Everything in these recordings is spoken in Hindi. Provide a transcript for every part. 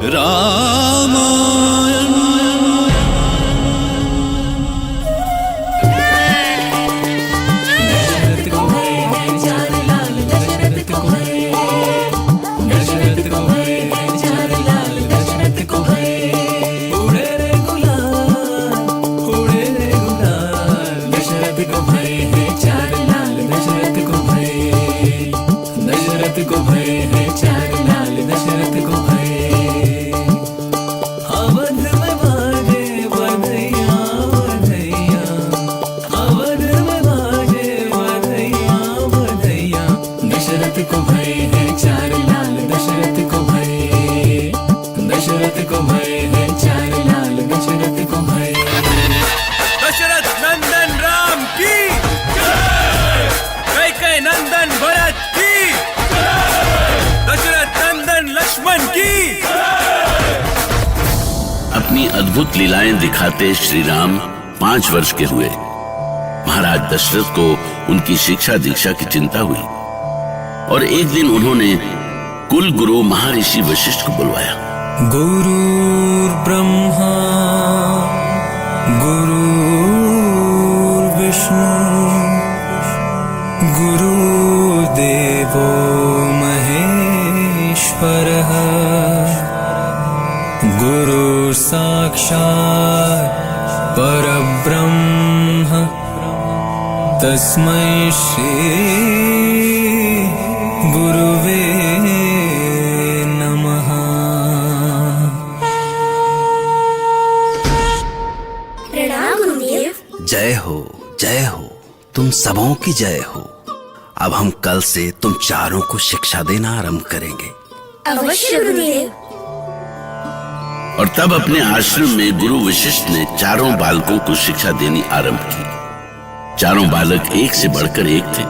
रामायण। दशरथ को भय है चार लाल, दशरथ को भय, दशरथ को भय है चार लाल, दशरथ को भय। उड़े रे गुलाल, उड़े रे गुलाल, दशरथ को भय है चार लाल, दशरथ को भय, दशरथ को भय है चार लाल, दशरथ को भय। अवध में बाजे बधैया बधैया, अवध में बाजे बधैया बधैया, दशरथ को भय है चार लाल, दशरथ को भय, दशरथ को भय है चार लाल, दशरथ को भय। दशरथ नंदन राम की जय, कैकेयी नंदन भरत की जय, दशरथ नंदन लक्ष्मण की जय। अपनी अद्भुत लीलाएं दिखाते श्री राम 5 वर्ष के हुए। महाराज दशरथ को उनकी शिक्षा दीक्षा की चिंता हुई और एक दिन उन्होंने कुल गुरु महर्षि वशिष्ठ को बुलवाया। गुरुर्ब्रह्मा गुरुर्विष्णु गुरुदेवो महेश्वरः, गुरुः साक्षात् परब्रह्म तस्मै श्री गुरुवे नमः। प्रणाम गुरुदेव। जय हो जय हो, तुम सबों की जय हो। अब हम कल से तुम चारों को शिक्षा देना आरंभ करेंगे। अवश्य गुरुदेव। और तब अपने आश्रम में गुरु वशिष्ठ ने चारों बालकों को शिक्षा देनी आरंभ की। चारों बालक एक से बढ़कर एक थे,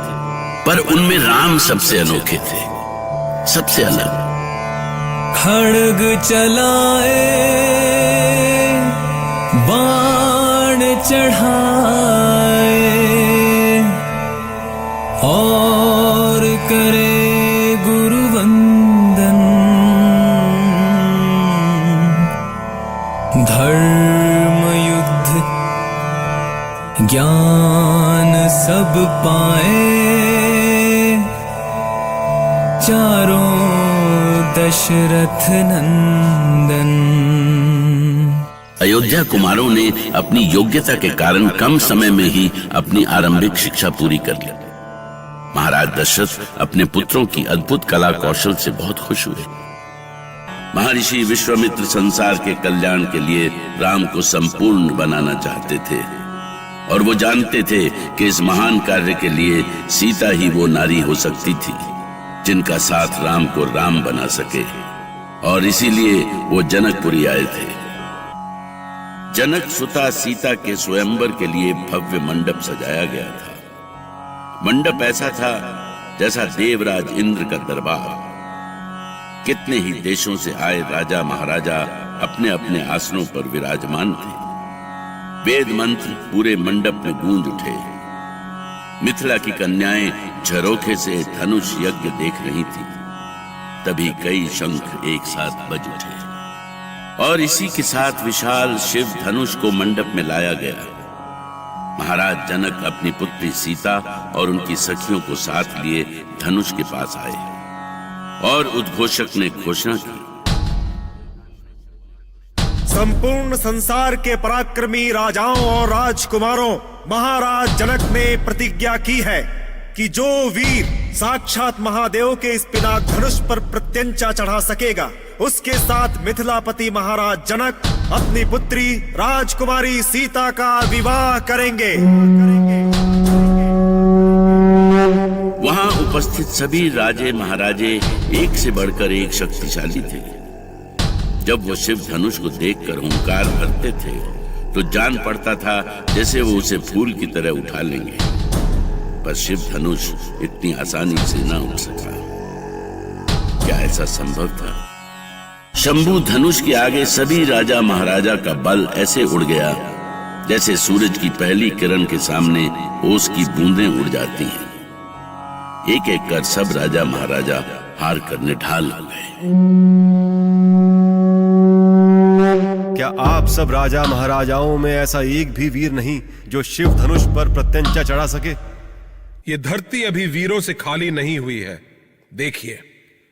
पर उनमें राम सबसे अनोखे थे, सबसे अलग। खड्ग चलाए बाण चढ़ाए और करे गुरुवंदन, धर्म युद्ध ज्ञान सब पाए, चारों दशरथ नंदन। अयोध्या कुमारों ने अपनी योग्यता के कारण कम समय में ही अपनी आरंभिक शिक्षा पूरी कर ली। महाराज दशरथ अपने पुत्रों की अद्भुत कला कौशल से बहुत खुश हुए। महर्षि विश्वामित्र संसार के कल्याण के लिए राम को संपूर्ण बनाना चाहते थे और वो जानते थे कि इस महान कार्य के लिए सीता ही वो नारी हो सकती थी जिनका साथ राम को राम बना सके, और इसीलिए वो जनकपुरी आए थे। जनक सुता सीता के स्वयंवर के लिए भव्य मंडप सजाया गया था। मंडप ऐसा था जैसा देवराज इंद्र का दरबार। कितने ही देशों से आए राजा महाराजा अपने अपने आसनों पर विराजमान थे। वेद मंत्र पूरे मंडप में गूंज उठे। मिथिला की कन्याएं झरोखे से धनुष यज्ञ देख रही थी। तभी कई शंख एक साथ बज उठे और इसी के साथ विशाल शिव धनुष को मंडप में लाया गया। महाराज जनक अपनी पुत्री सीता और उनकी सखियों को साथ लिए धनुष के पास आए और उद्घोषक ने घोषणा की, संपूर्ण संसार के पराक्रमी राजाओं और राजकुमारों, महाराज जनक ने प्रतिज्ञा की है कि जो वीर साक्षात महादेव के इस पिनाक धनुष पर प्रत्यंचा चढ़ा सकेगा, उसके साथ मिथिलापति महाराज जनक अपनी पुत्री राजकुमारी सीता का विवाह करेंगे। वहां उपस्थित सभी राजे महाराजे एक से बढ़कर एक शक्तिशाली थे। जब वो शिव धनुष को देखकर हुंकार भरते थे तो जान पड़ता था जैसे वो उसे फूल की तरह उठा लेंगे, पर शिव धनुष इतनी आसानी से न उठ सका। क्या ऐसा संभव था? शंभु धनुष के आगे सभी राजा महाराजा का बल ऐसे उड़ गया जैसे सूरज की पहली किरण के सामने ओस की बूंदें उड़ जाती हैं। एक एक कर सब राजा महाराजा हार करने ढाल हो गए। आप सब राजा महाराजाओं में ऐसा एक भी वीर नहीं जो शिव धनुष पर प्रत्यंचा चढ़ा सके। ये धरती अभी वीरों से खाली नहीं हुई है। देखिए,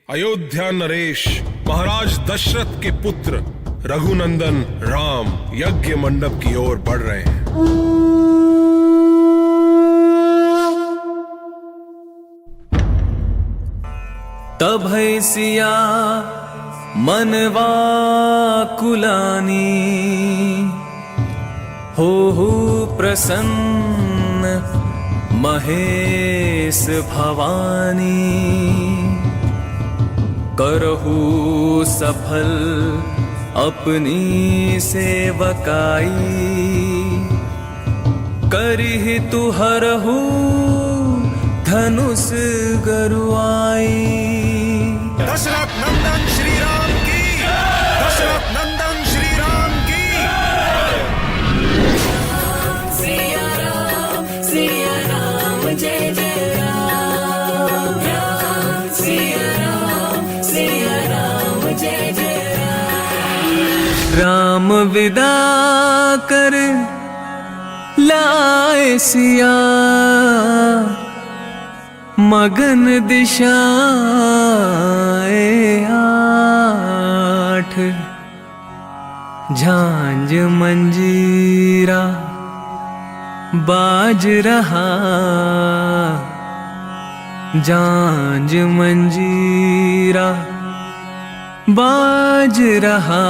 अयोध्या नरेश महाराज दशरथ के पुत्र रघुनंदन राम यज्ञ मंडप की ओर बढ़ रहे हैं। तभै सिया मनवा कुलानी हो प्रसन्न महेश भवानी। करहु सफल अपनी सेवकाई, करिहि तु हरहु धनुष गरुआई। दशरथ नंदन श्री राम की, दशरथ नंदन श्री राम की। सिया राम जय जय राम, राम सिया राम जय जय राम। राम विदा कर लाए सिया, मगन दिशाए आठ। झांझ मंजीरा बाज रहा, झांझ मंजीरा बाज रहा।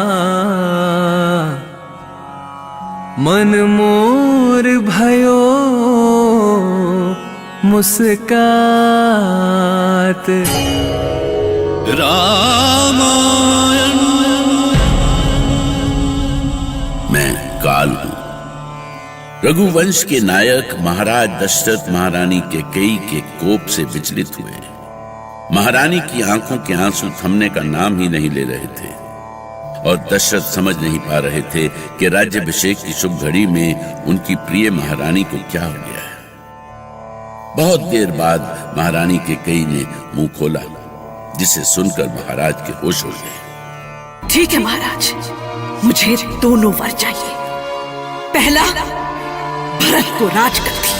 मन मोर भयो मुस्कात। रामायण। मैं काल हूं। रघुवंश के नायक महाराज दशरथ महारानी कैकेयी के कोप से विचलित हुए। महारानी की आंखों के आंसू थमने का नाम ही नहीं ले रहे थे और दशरथ समझ नहीं पा रहे थे कि राज्याभिषेक की शुभ घड़ी में उनकी प्रिय महारानी को क्या हो गया है। बहुत देर बाद महारानी कैकेयी ने मुंह खोला, जिसे सुनकर महाराज के होश उड़ गए। ठीक है महाराज, मुझे दोनों वर चाहिए। पहला, भरत को राजगद्दी,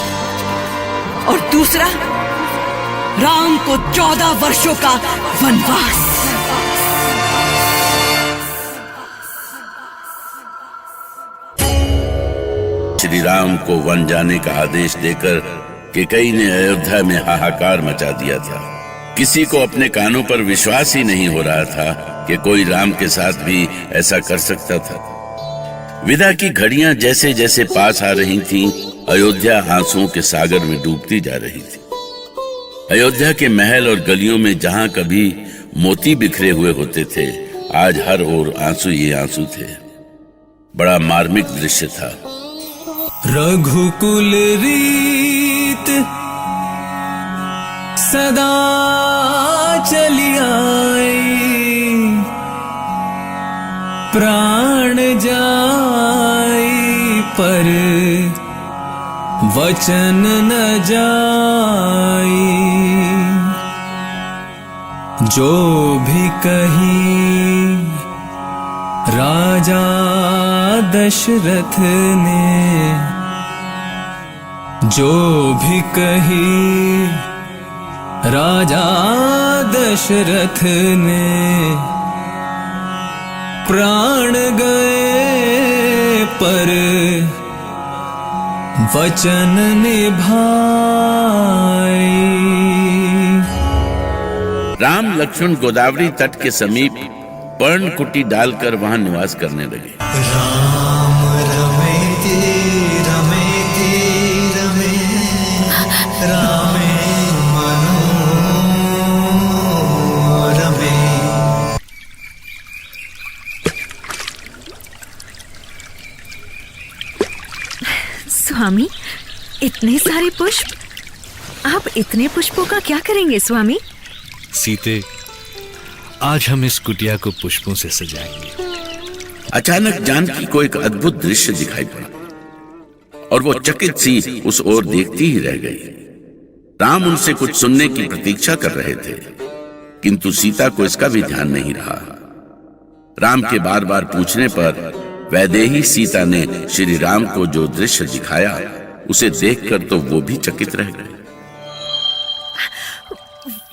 और दूसरा, राम को 14 वर्षों का वनवास। श्री राम को वन जाने का आदेश देकर कैकेयी ने अयोध्या में हाहाकार मचा दिया था। किसी को अपने कानों पर विश्वास ही नहीं हो रहा था कि कोई राम के साथ भी ऐसा कर सकता था। विदा की घड़ियां जैसे जैसे पास आ रही थीं, अयोध्या आंसुओं के सागर में डूबती जा रही थी। अयोध्या के महल और गलियों में जहां कभी मोती बिखरे हुए होते थे, आज हर ओर आंसू ही आंसू थे। बड़ा मार्मिक दृश्य था। रघुकुल रीत सदा चली आई, प्राण जाई पर वचन न जाई। जो भी कही राजा दशरथ ने, जो भी कही राजा दशरथ ने, प्राण गए पर वचन निभाए। राम लक्ष्मण गोदावरी तट के समीप पर्णकुटी डालकर वहां निवास करने लगे। राम रमेति रमेति रमे, रामे मनोरमे। स्वामी, इतने सारे पुष्प, आप इतने पुष्पों का क्या करेंगे स्वामी? सीते, आज हम इस कुटिया को पुष्पों से सजाएंगे। अचानक जानकी को एक अद्भुत दृश्य दिखाई पड़ा और वो चकित सी उस ओर देखती ही रह गई। राम उनसे कुछ सुनने की प्रतीक्षा कर रहे थे, किंतु सीता को इसका भी ध्यान नहीं रहा। राम के बार बार पूछने पर वैदेही सीता ने श्री राम को जो दृश्य दिखाया उसे देखकर तो वो भी चकित रह गए।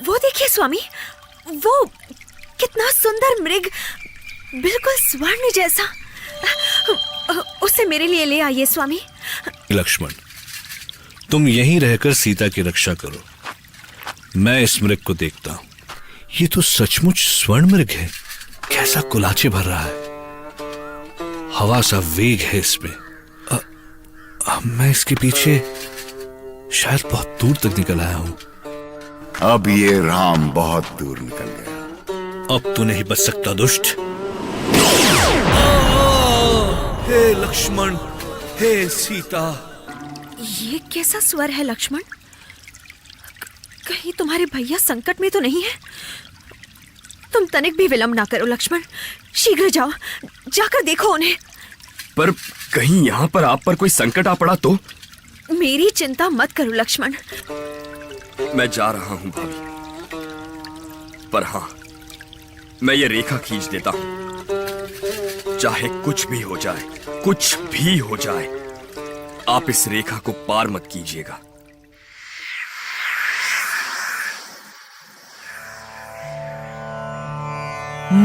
वो देखिए स्वामी, वो कितना सुंदर मृग, बिल्कुल स्वर्ण जैसा। उसे मेरे लिए ले आइए स्वामी। लक्ष्मण, तुम यहीं रहकर सीता की रक्षा करो, मैं इस मृग को देखता हूं। ये तो सचमुच स्वर्ण मृग है, कैसा कुलाचे भर रहा है, हवा सा वेग है इसमें। मैं इसके पीछे शायद बहुत दूर तक निकल आया हूं। अब ये राम बहुत दूर निकल गया। अब तू नहीं बच सकता दुष्ट। हे लक्ष्मण, हे सीता। ये कैसा स्वर है लक्ष्मण? कहीं तुम्हारे भैया संकट में तो नहीं है? तुम तनिक भी विलंब ना करो लक्ष्मण, शीघ्र जाओ, जाकर देखो उन्हें। पर कहीं यहाँ पर आप पर कोई संकट आ पड़ा तो? मेरी चिंता मत करो लक्ष्मण। मैं जा रहा हूं भाभी, पर हाँ, मैं ये रेखा खींच देता हूं। चाहे कुछ भी हो जाए, कुछ भी हो जाए, आप इस रेखा को पार मत कीजिएगा।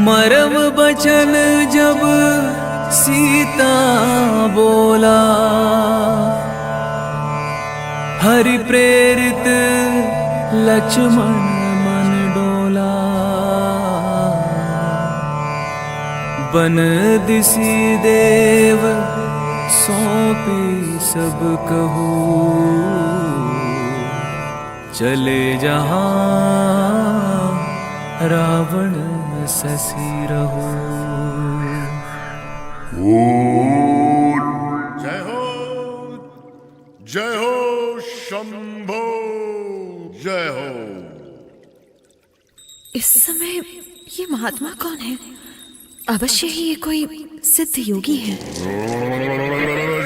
मरम बचन जब सीता बोला, हरि प्रेरित लक्ष्मण मन डोला। बन दिसी देव सौंपी सब कहू, चले जहां रावण ससी रहो। जय हो शंभो, जय हो। इस समय ये महात्मा कौन है? अवश्य ही ये कोई सिद्ध योगी है।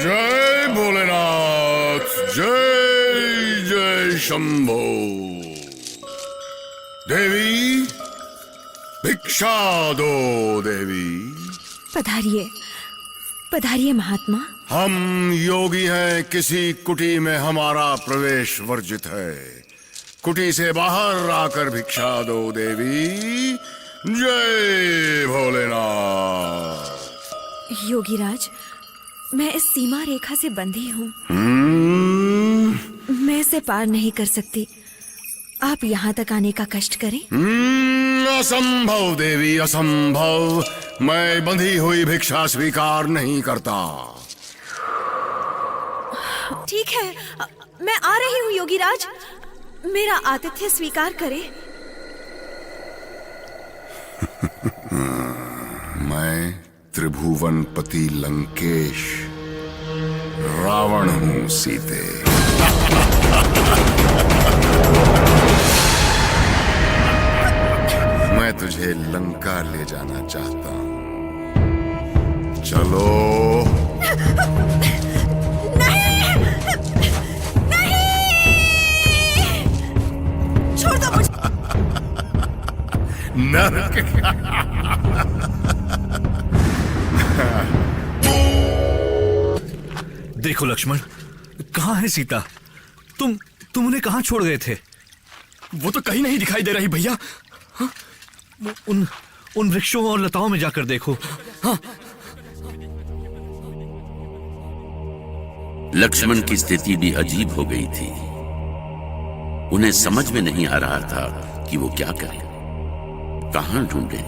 जय भोलेनाथ, जय जय शंभो। देवी भिक्षा दो देवी। पधारिए, पधारिए महात्मा। हम योगी हैं, किसी कुटी में हमारा प्रवेश वर्जित है। कुटी से बाहर आकर भिक्षा दो देवी। जय भोलेनाथ। योगीराज, मैं इस सीमा रेखा से बंधी हूँ, मैं इसे पार नहीं कर सकती। आप यहाँ तक आने का कष्ट करें। असंभव देवी, असंभव। मैं बंधी हुई भिक्षा स्वीकार नहीं करता। ठीक है, मैं आ रही हूँ योगीराज, मेरा आतिथ्य स्वीकार करें। मैं त्रिभुवनपति लंकेश रावण हूँ सीते। मैं तुझे लंका ले जाना चाहता हूँ। चलो। नहीं, नहीं, छोड़ दो मुझे। नरक। देखो लक्ष्मण, कहाँ है सीता? तुम उन्हें कहाँ छोड़ गए थे? वो तो कहीं नहीं दिखाई दे रही भैया। हाँ? उन वृक्षों और लताओं में जाकर देखो। हाँ। लक्ष्मण की स्थिति भी अजीब हो गई थी। उन्हें समझ में नहीं आ रहा था कि वो क्या करें, कहां ढूंढे।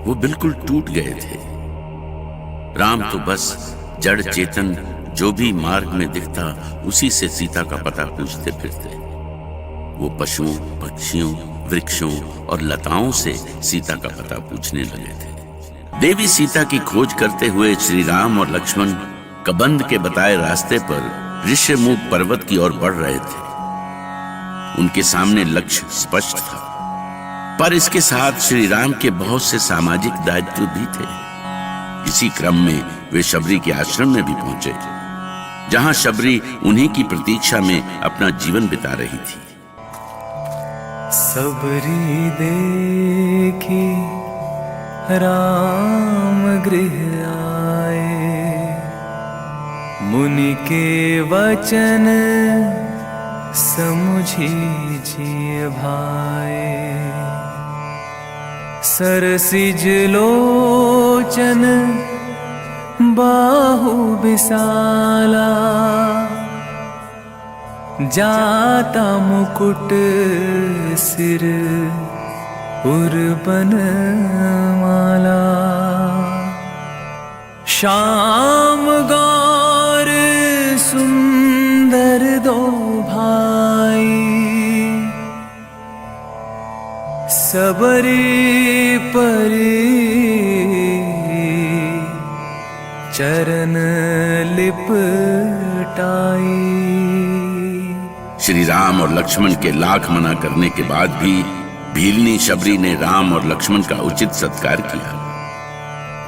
वो बिल्कुल टूट गए थे। राम तो बस जड़ चेतन जो भी मार्ग में दिखता उसी से सीता का पता पूछते फिरते। वो पशुओं, पक्षियों, वृक्षों और लताओं से सीता का पता पूछने लगे थे। देवी सीता की खोज करते हुए श्री राम और लक्ष्मण कबंध के बताए रास्ते पर ऋष्यमुख पर्वत की ओर बढ़ रहे थे। उनके सामने लक्ष्य स्पष्ट था, पर इसके साथ श्री राम के बहुत से सामाजिक दायित्व भी थे। इसी क्रम में वे शबरी के आश्रम में भी पहुंचे, जहां शबरी उन्हीं की प्रतीक्षा में अपना जीवन बिता रही थी। सबरी देखी राम गृह आए, मुनि के वचन समझिए भाई, सरसिज लोचन बाहु विशाला, जाता मुकुट सिर उर्बन माला, श्याम गौर सुंदर दो भाई, सबरी परी चरण लिपटाई। श्री राम और लक्ष्मण के लाख मना करने के बाद भी भीलनी शबरी ने राम और लक्ष्मण का उचित सत्कार किया।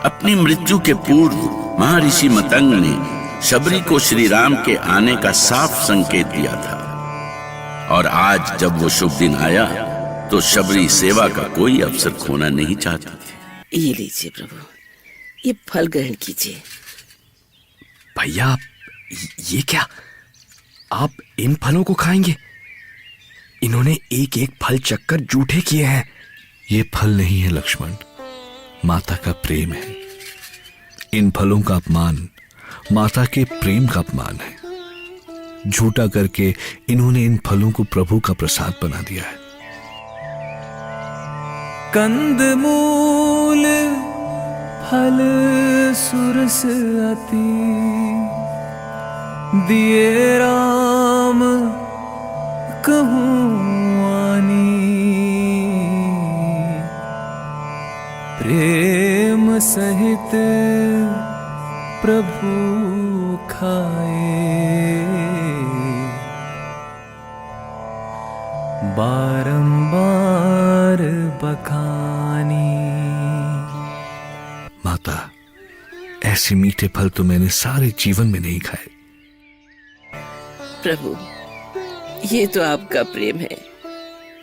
अपनी मृत्यु के पूर्व महर्षि मतंग ने शबरी को श्री राम के आने का साफ संकेत दिया था, और आज जब वो शुभ दिन आया तो शबरी सेवा का कोई अवसर खोना नहीं चाहती थी। ये लीजिए प्रभु, ये फल ग्रहण कीजिए। भैया, ये क्या? आप इन फलों को खाएंगे? इन्होंने एक एक फल चक्कर जूठे किए हैं। ये फल नहीं है लक्ष्मण, माता का प्रेम है। इन फलों का अपमान माता के प्रेम का अपमान है। झूठा करके इन्होंने इन फलों को प्रभु का प्रसाद बना दिया है। कंदमूल फल सुरस अति, दिए राम कहूँ आनी, प्रेम सहित प्रभु खाए, बारंबार बखानी। माता, ऐसे मीठे फल तो मैंने सारे जीवन में नहीं खाए। प्रभु, ये तो आपका प्रेम है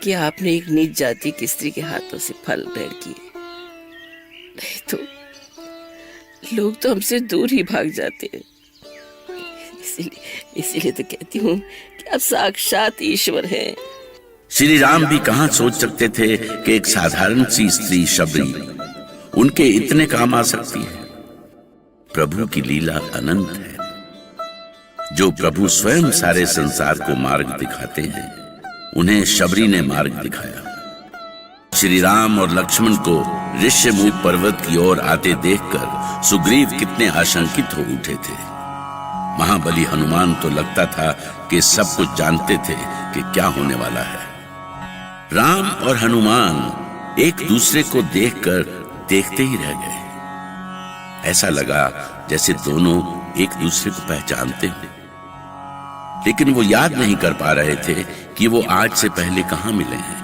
कि आपने एक नीच जाति की स्त्री के हाथों से फल ग्रहण किए, नहीं तो लोग तो हमसे दूर ही भाग जाते हैं। इसीलिए तो कहती हूँ कि आप साक्षात ईश्वर हैं। श्री राम भी कहां सोच सकते थे कि एक साधारण सी स्त्री शबरी उनके इतने काम आ सकती है। प्रभु की लीला अनंत है। जो प्रभु स्वयं सारे संसार को मार्ग दिखाते हैं, उन्हें शबरी ने मार्ग दिखाया। श्री राम और लक्ष्मण को ऋष्यमुख पर्वत की ओर आते देखकर सुग्रीव कितने आशंकित हो उठे थे। महाबली हनुमान तो लगता था कि सब कुछ जानते थे कि क्या होने वाला है। राम और हनुमान एक दूसरे को देखकर देखते ही रह गए। ऐसा लगा जैसे दोनों एक दूसरे को पहचानते हो, लेकिन वो याद नहीं कर पा रहे थे कि वो आज से पहले कहां मिले हैं।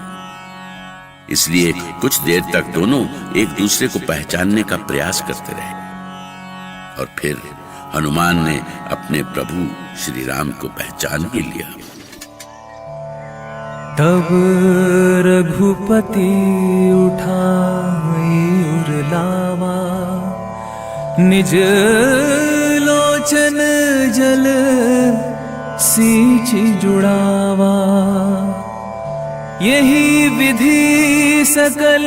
इसलिए कुछ देर तक दोनों एक दूसरे को पहचानने का प्रयास करते रहे, और फिर हनुमान ने अपने प्रभु श्री राम को पहचान ही लिया। तब रघुपति उठाई उर लावा, निज लोचन जल सींच जुड़ावा। यही विधि सकल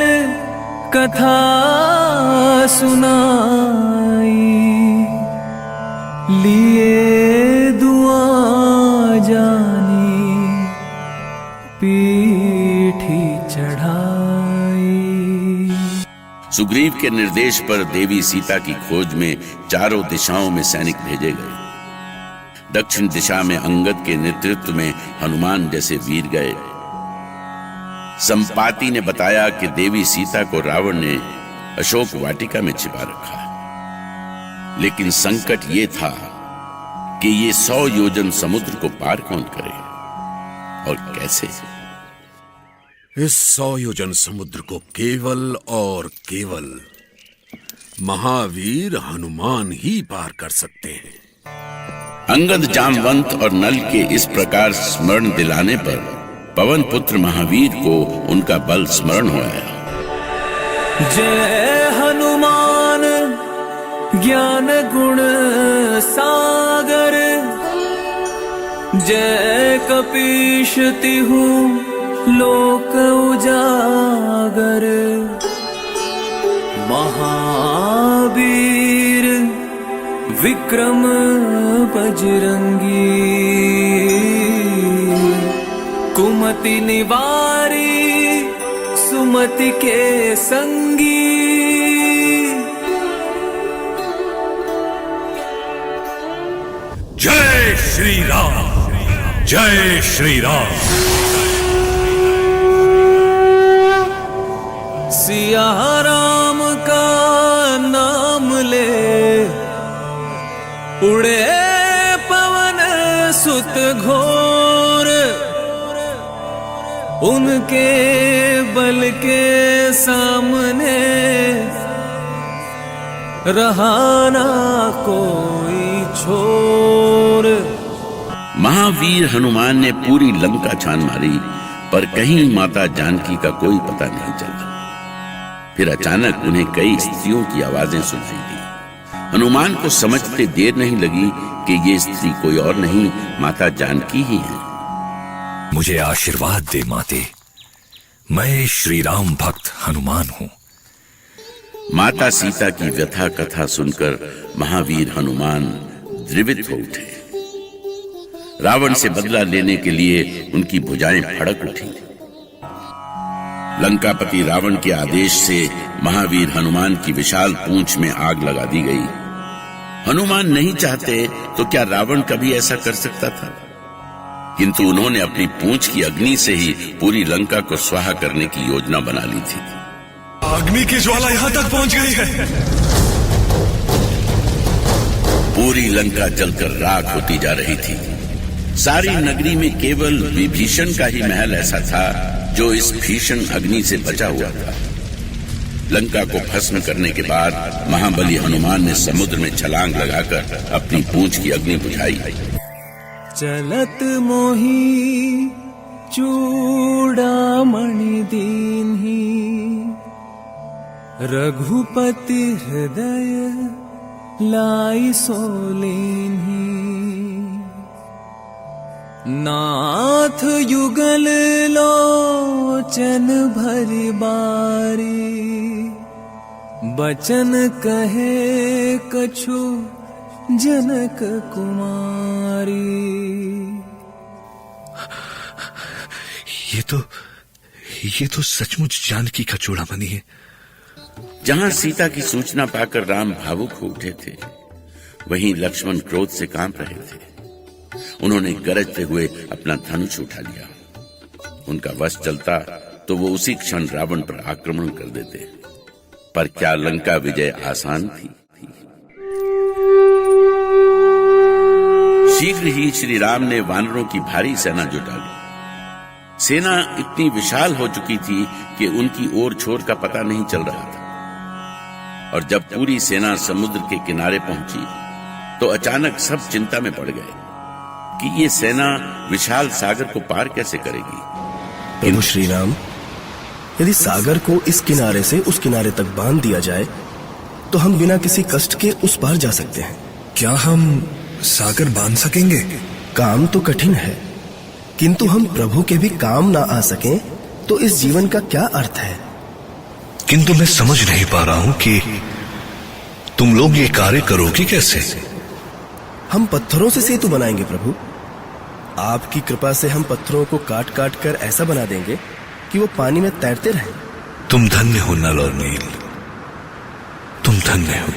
कथा सुनाई, लिए दुआ जानी पीठी चढ़ाई। सुग्रीव के निर्देश पर देवी सीता की खोज में चारों दिशाओं में सैनिक भेजे गए। दक्षिण दिशा में अंगद के नेतृत्व में हनुमान जैसे वीर गए। संपाति ने बताया कि देवी सीता को रावण ने अशोक वाटिका में छिपा रखा है, लेकिन संकट ये था कि ये 100 योजन समुद्र को पार कौन करे और कैसे। इस 100 योजन समुद्र को केवल और केवल महावीर हनुमान ही पार कर सकते हैं। अंगद, जामवंत और नल के इस प्रकार स्मरण दिलाने पर पवन पुत्र महावीर को उनका बल स्मरण हो आया। जय हनुमान ज्ञान गुण सागर जय कपीश तिहु लोक उजागर महावीर विक्रम बजरंगी कुमति निवारी सुमति के संगी जय श्री राम, जय श्री राम। सिया राम का नाम ले उड़े पवन सुत घोर उनके बल के सामने रहा ना कोई छोर। महावीर हनुमान ने पूरी लंका छान मारी पर कहीं माता जानकी का कोई पता नहीं चला। फिर अचानक उन्हें कई स्त्रियों की आवाजें सुनाई दी। हनुमान को समझते देर नहीं लगी कि ये स्त्री कोई और नहीं माता जानकी ही है। मुझे आशीर्वाद दे माते, मैं श्री राम भक्त हनुमान हूँ। माता सीता की व्यथा कथा सुनकर महावीर हनुमान द्रवित हो उठे। रावण से बदला लेने के लिए उनकी भुजाएं फड़क उठी। लंकापति रावण के आदेश से महावीर हनुमान की विशाल पूंछ में आग लगा दी गई। हनुमान नहीं चाहते तो क्या रावण कभी ऐसा कर सकता था? किंतु उन्होंने अपनी पूंछ की अग्नि से ही पूरी लंका को स्वाहा करने की योजना बना ली थी। अग्नि की ज्वाला यहाँ तक पहुँच गई है। पूरी लंका जलकर राख होती जा रही थी। सारी नगरी में केवल विभीषण का ही महल ऐसा था जो इस भीषण अग्नि से बचा हुआ था। लंका को भस्म करने के बाद महाबली हनुमान ने समुद्र में छलांग लगाकर अपनी पूंछ की अग्नि बुझाई। चलत मोही चूड़ामणि दीन्ही रघुपति हृदय लाई सोलेन्ही नाथ युगल लोचन भरी बारी बचन कहे कछु जनक कुमारी। ये तो सचमुच जानकी का चूड़ामणि है। जहां सीता की सूचना पाकर राम भावुक हो उठे थे, वहीं लक्ष्मण क्रोध से कांप रहे थे। उन्होंने गरजते हुए अपना धनुष उठा लिया। उनका वश चलता तो वो उसी क्षण रावण पर आक्रमण कर देते। पर क्या लंका विजय आसान थी? शीघ्र ही श्री राम ने वानरों की भारी सेना जुटा ली। सेना इतनी विशाल हो चुकी थी कि उनकी ओर छोर का पता नहीं चल रहा था। और जब पूरी सेना समुद्र के किनारे पहुंची तो अचानक सब चिंता में पड़ गए कि ये सेना विशाल सागर को पार कैसे करेगी। प्रभु श्री राम, यदि सागर को इस किनारे से उस किनारे तक बांध दिया जाए तो हम बिना किसी कष्ट के उस पार जा सकते हैं। क्या हम सागर बांध सकेंगे? काम तो कठिन है, किंतु हम प्रभु के भी काम ना आ सकें तो इस जीवन का क्या अर्थ है? किंतु मैं समझ नहीं पा रहा हूं कि तुम लोग ये कार्य करोगे कैसे? हम पत्थरों से सेतु बनाएंगे प्रभु। आपकी कृपा से हम पत्थरों को काट काट कर ऐसा बना देंगे कि वो पानी में तैरते रहें। तुम धन्य हो नल और नील, तुम धन्य हो।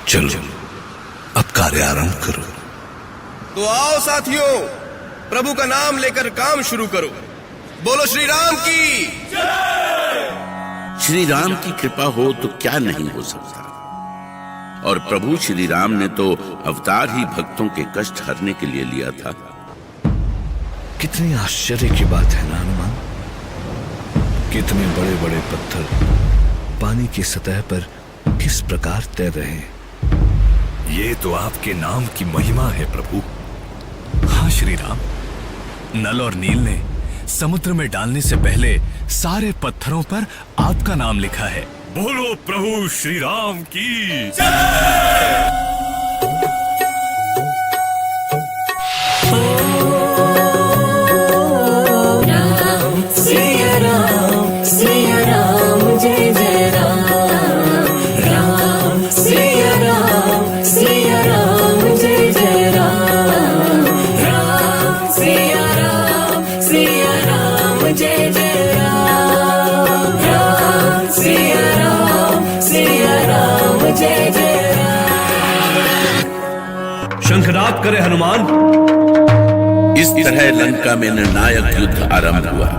चलो अब कार्य आरंभ करो। तो आओ साथियों, प्रभु का नाम लेकर काम शुरू करो। बोलो श्री राम की जय। श्री राम की कृपा हो तो क्या नहीं हो सकता। और प्रभु श्री राम ने तो अवतार ही भक्तों के कष्ट हरने के लिए लिया था। कितनी आश्चर्य की बात है ना हनुमान। कितने बड़े बड़े पत्थर पानी की सतह पर किस प्रकार तैर रहे हैं। ये तो आपके नाम की महिमा है प्रभु। हाँ श्री राम, नल और नील ने समुद्र में डालने से पहले सारे पत्थरों पर आपका नाम लिखा है। बोलो प्रभु श्री राम की सिया राम जय जय राम राम सिया राम जय जय राम राम सिया राम जय जय राम राम सिया राम जय जय राम। शंखनाद करे हनुमान। इस तरह लंका में निर्णायक युद्ध आरंभ हुआ।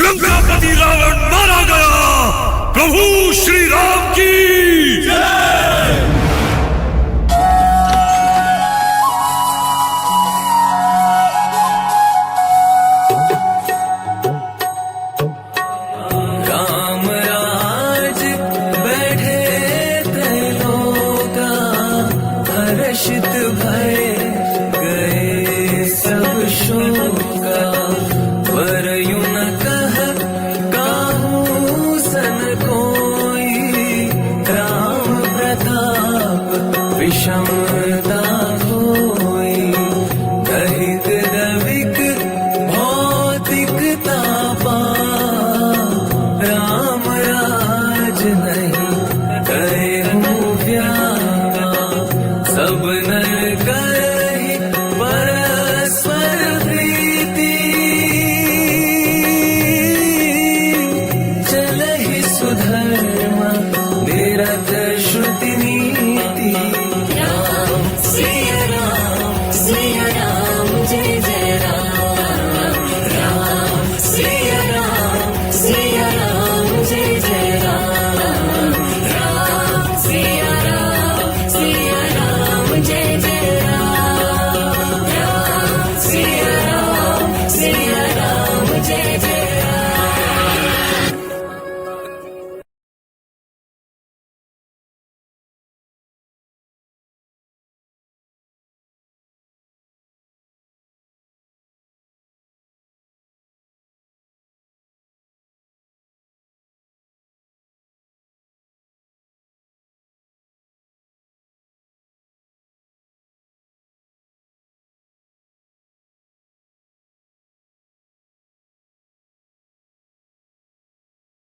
लंकापति रावण मारा गया। प्रभु श्री राम की कामराज बैठे त्रैलोका हर्षित भय गए सब शोका पर यूं न कह काहू सन कोई राम प्रताप विषमता होई दहित दविक भौतिकता